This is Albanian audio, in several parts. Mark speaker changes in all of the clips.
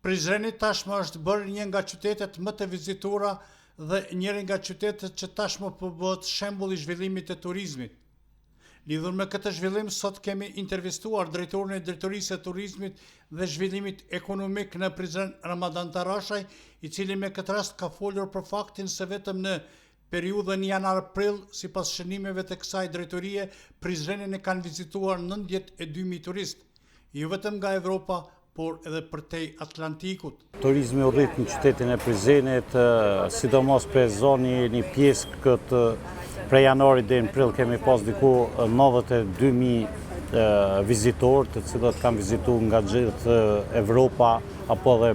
Speaker 1: Prizreni tashmë është bërë një nga qytetet më të vizituara dhe njëri nga qytetet që tashmë po bëhet shembull i zhvillimit të turizmit. Lidhur me këtë zhvillim, sot kemi intervistuar drejtorin e Drejtorisë së Turizmit dhe Zhvillimit Ekonomik në Prizren, Ramadan Tarashaj, i cili me këtë rast ka folur për faktin se vetëm në periudhën janar-prill, sipas shënimeve të kësaj drejtorie, Prizrenin e kanë vizituar 92.000 turistë, jo vetëm nga Evropa, por edhe përtej Atlantikut.
Speaker 2: Turizmi u rrit në qytetin e Prizrenit, sidomos për zoni një pjesë këtë prej janarit dhe në prill kemi pas diku 92.000 vizitorë, të cilët kanë vizitu nga gjithë Evropa apo dhe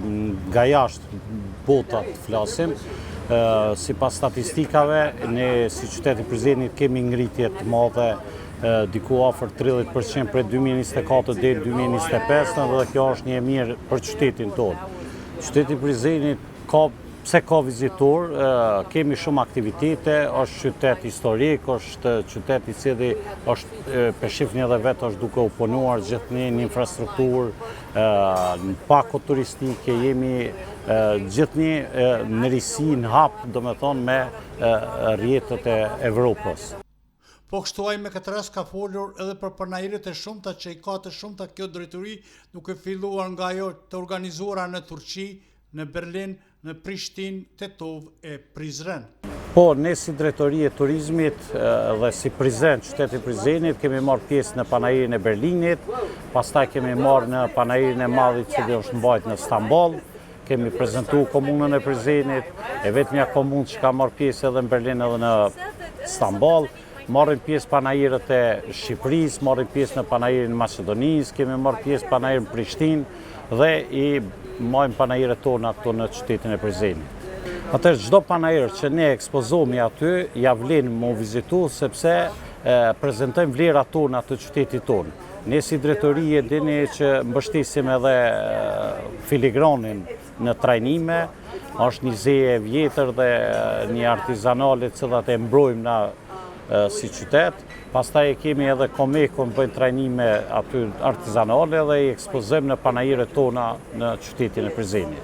Speaker 2: nga jashtë botat flasim. Sipas statistikave, ne si qyteti Prizrenit kemi ngritje të madhe diku afër 30% për 2024 dhe 2025, dhe kjo është një e mirë për qytetin tonë. Qyteti Prizrenit pse ka vizitor, kemi shumë aktivitete, është qytet historik, është qytet i cili është peshifni edhe vetë është duke u punuar gjithnjë në infrastrukturë, në pako turistike, jemi gjithnjë në risi në hap, do me thonë me rjetët e Evropës.
Speaker 1: Po kështu ai me këtë rast ka folur edhe për panairët e shumta që i ka të shumta kjo drejtori, duke filluar nga ajo të organizuara në Turqi, në Berlin, në Prishtinë, Tetov e Prizren.
Speaker 2: Po, ne si drejtori e turizmit dhe si Prizren, qyteti Prizrenit, kemi marrë pjesë në panairin e Berlinit, pastaj kemi marrë në panairin e madhit që është mbajtur në Stamboll, kemi prezantuar komunën e Prizrenit, e vetmja komunë që ka marrë pjesë edhe në Berlin edhe në Stamboll. Marrim pjesë panajirët e Shqipërisë, marrim pjesë në panajirën e Maqedonisë, kemi marrë pjesë panajirën në Prishtinë dhe i marrim panajirët tona këto në qytetin e Prizrenit. Atëherë çdo panajir që ne ekspozohemi aty, ja vlen mu vizitu sepse prezantojmë vlerat tona të qytetit tonë. Ne si drejtori e dini që mbështesim edhe filigranin në trajnime, është një zeje e vjetër dhe një artizanale që e mbrojmë na si qytet, pastaj kemi edhe Komekon, bëjnë trajnime aty artizanale dhe i ekspozojmë në panajirët tona në qytetin e Prizrenit.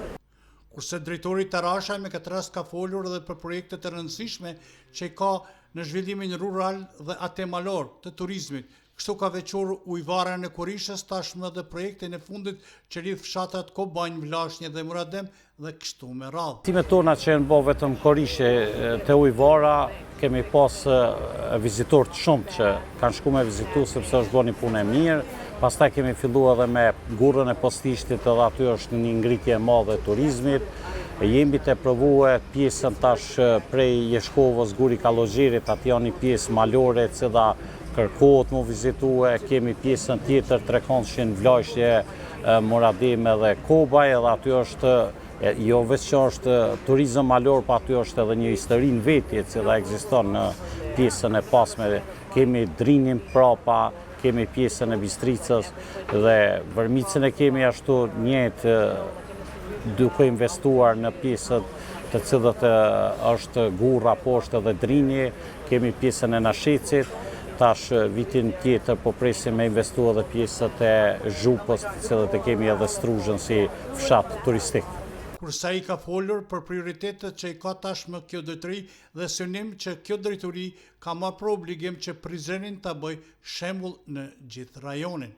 Speaker 1: Kurse drejtori Tarashaj me këtë rast ka folur edhe për projekte të rëndësishme që i ka në zhvillimin rural dhe atemalor të turizmit. Kështu ka veçuar ujëvarën e Kurishës, tashmë edhe projektin e fundit që lidh fshatrat Kobanj, Vlashnjë dhe Muradem dhe kështu me radhë.
Speaker 2: Timet tona që janë bë vetëm Korishë të ujëvara, kemi pas vizitorë të shumë që kanë shku me vizitu sepse është bërë një punë e mirë. Pastaj kemi filluar edhe me Gurrën e Postishtit, edhe aty është një ngritje e madhe e turizmit. Jemi të provue pjesën tash prej Jeshkovës, Guri Kallogjerit, aty janë një pjesë malore që da kërkohet mu vizitue, kemi pjesën tjetër Trekondshin, Vlashnjë, Muradem dhe Kobaj, edhe aty është, jo veç që është turizëm malor, pa aty është edhe një histori në vetje që da ekziston në pjesën e pasme. Kemi Drinin prapa, kemi pjesën e Bistricës dhe Vërmicën e kemi ashtu njëtë duke investuar në pjesët të cilët është Gurra poshtë dhe Drini, kemi pjesën e Nashecit. Tash vitin tjetër po presim me investu edhe pjesët e Zhupës, të cilët e kemi edhe Struzhën si fshat turistik.
Speaker 1: Kurse ai ka folur për prioritetet që i ka tashmë kjo drejtori dhe synim që kjo drejtori ka marrë për obligim që Prizrenin ta bëjë shembull në gjithë rajonin.